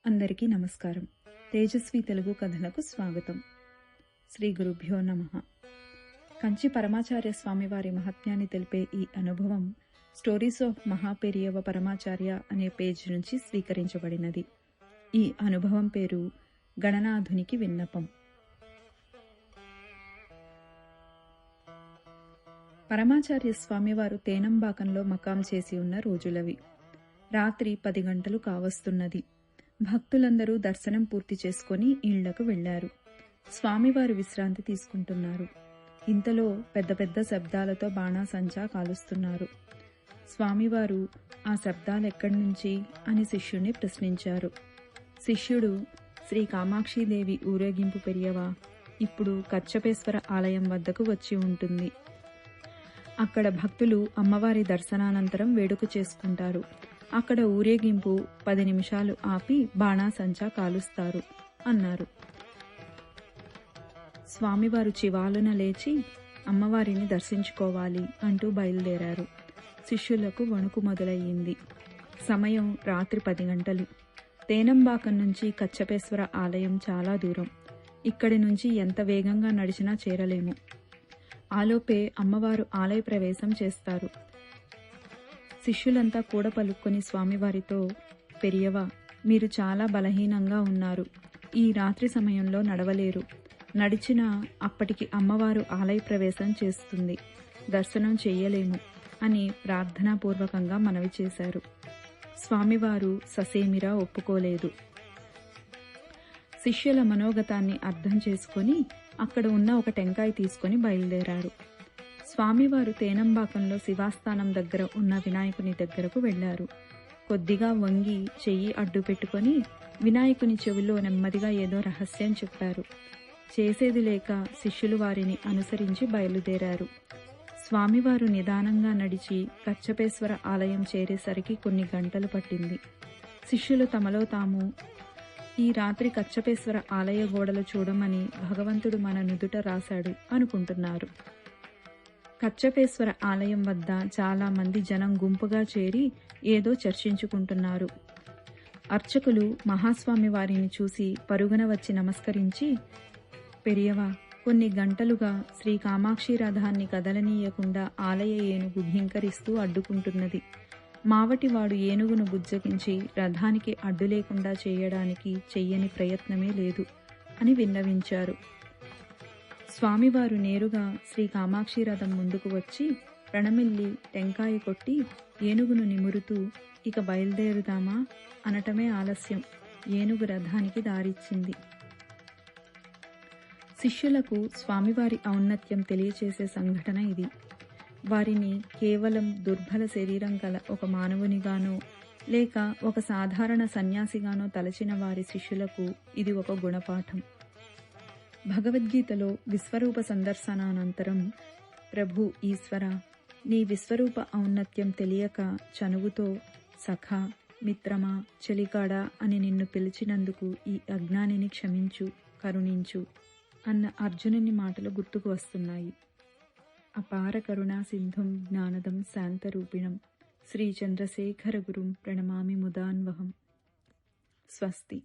అందరికీ నమస్కారం. తేజస్వి తెలుగు కథలకు స్వాగతం. శ్రీ గురుభ్యో నమః. కంచి పరమాచార్య స్వామివారి మహాత్మ్యాన్ని తెలిపే ఈ అనుభవం స్టోరీస్ ఆఫ్ మహాపెరియవ పరమాచార్య అనే పేజ్ నుంచి స్వీకరించబడినది. ఈ అనుభవం పేరు గణనాథునికి విన్నపం. పరమాచార్య స్వామివారు తేనంబాకంలో మకాం చేసి ఉన్న రోజులవి. రాత్రి 10 గంటలు కావస్తున్నది. భక్తులందరూ దర్శనం పూర్తి చేసుకుని ఇళ్లకు వెళ్లారు. స్వామివారు విశ్రాంతి తీసుకుంటున్నారు. ఇంతలో పెద్ద పెద్ద శబ్దాలతో బాణాసంచా కాలుస్తున్నారు. స్వామివారు ఆ శబ్దాలెక్కడి నుంచి అని శిష్యుణ్ణి ప్రశ్నించారు. శిష్యుడు, శ్రీ కామాక్షీదేవి ఊరేగింపు పెరియవా ఇప్పుడు కచ్చపేశ్వర ఆలయం వద్దకు వచ్చి ఉంటుంది. అక్కడ భక్తులు అమ్మవారి దర్శనానంతరం వేడుక చేసుకుంటారు. అక్కడ ఊరేగింపు 10 నిమిషాలు ఆపి బాణాసంచా కాలుస్తారు అన్నారు. స్వామివారు చివాలున లేచి అమ్మవారిని దర్శించుకోవాలి అంటూ బయలుదేరారు. శిష్యులకు వణుకు మొదలయ్యింది. సమయం రాత్రి 10 గంటలు. తేనంబాకం నుంచి కచ్చపేశ్వర ఆలయం చాలా దూరం. ఇక్కడి నుంచి ఎంత వేగంగా నడిచినా చేరలేము. ఆలోపే అమ్మవారు ఆలయ ప్రవేశం చేస్తారు. శిష్యులంతా కూడా పలుక్కొని స్వామివారితో, పెరియవా మీరు చాలా బలహీనంగా ఉన్నారు. ఈ రాత్రి సమయంలో నడవలేరు. నడిచినా అప్పటికి అమ్మవారు ఆలయ ప్రవేశం చేస్తుంది. దర్శనం చెయ్యలేము అని ప్రార్థనాపూర్వకంగా మనవి చేశారు. స్వామివారు ససేమిరా ఒప్పుకోలేదు. శిష్యుల మనోగతాన్ని అర్థం చేసుకొని అక్కడ ఉన్న ఒక టెంకాయ తీసుకొని బయలుదేరారు. స్వామివారు తేనంబాకంలో శివాస్థానం దగ్గర ఉన్న వినాయకుని దగ్గరకు వెళ్లారు. కొద్దిగా వంగి చెయ్యి అడ్డు పెట్టుకొని వినాయకుని చెవిలో నెమ్మదిగా ఏదో రహస్యం చెప్పారు. చేసేది లేక శిష్యులు వారిని అనుసరించి బయలుదేరారు. స్వామివారు నిదానంగా నడిచి కచ్చపేశ్వర ఆలయం చేరేసరికి కొన్ని గంటలు పట్టింది. శిష్యులు తమలో తాము, ఈ రాత్రి కచ్చపేశ్వర ఆలయ గోడలు చూడమని భగవంతుడు మన నుదుట రాశాడు అనుకుంటున్నారు. కచ్చపేశ్వర ఆలయం వద్ద చాలా మంది జనం గుంపుగా చేరి ఏదో చర్చించుకుంటున్నారు. అర్చకులు మహాస్వామి వారిని చూసి పరుగున వచ్చి నమస్కరించి, పెరియవా కొన్ని గంటలుగా శ్రీ కామాక్షి రథాన్ని కదలనీయకుండా ఆలయ ఏనుగు భీంకరిస్తూ అడ్డుకుంటున్నది. మావటివాడు ఏనుగును బుజ్జగించి రథానికి అడ్డు లేకుండా చేయడానికి చెయ్యని ప్రయత్నమే లేదు అని విన్నవించారు. స్వామివారు నేరుగా శ్రీ కామాక్షి రథం ముందుకు వచ్చి ప్రణమిల్లి టెంకాయ కొట్టి ఏనుగును నిమురుతూ, ఇక బయలుదేరుదామా అనటమే ఆలస్యం. ఏనుగు రథానికి దారిచ్చింది. శిష్యులకు స్వామివారి ఔన్నత్యం తెలియచేసే సంఘటన ఇది. వారిని కేవలం దుర్బల శరీరం గల ఒక మానవునిగానో లేక ఒక సాధారణ సన్యాసిగానో తలచిన వారి శిష్యులకు ఇది ఒక గుణపాఠం. భగవద్గీతలో విశ్వరూప సందర్శనానంతరం ప్రభు ఈశ్వర నీ విశ్వరూప ఔన్నత్యం తెలియక చనువుతో సఖా, మిత్రమా, చెలికాడా అని నిన్ను పిలిచినందుకు ఈ అజ్ఞానిని క్షమించు, కరుణించు అన్న అర్జునుని మాటలు గుర్తుకు వస్తున్నాయి. అపార కరుణా సింధుం జ్ఞానదం శాంతరూపిణం శ్రీ చంద్రశేఖర గురుం ప్రణమామి ముదాన్వహం. స్వస్తి.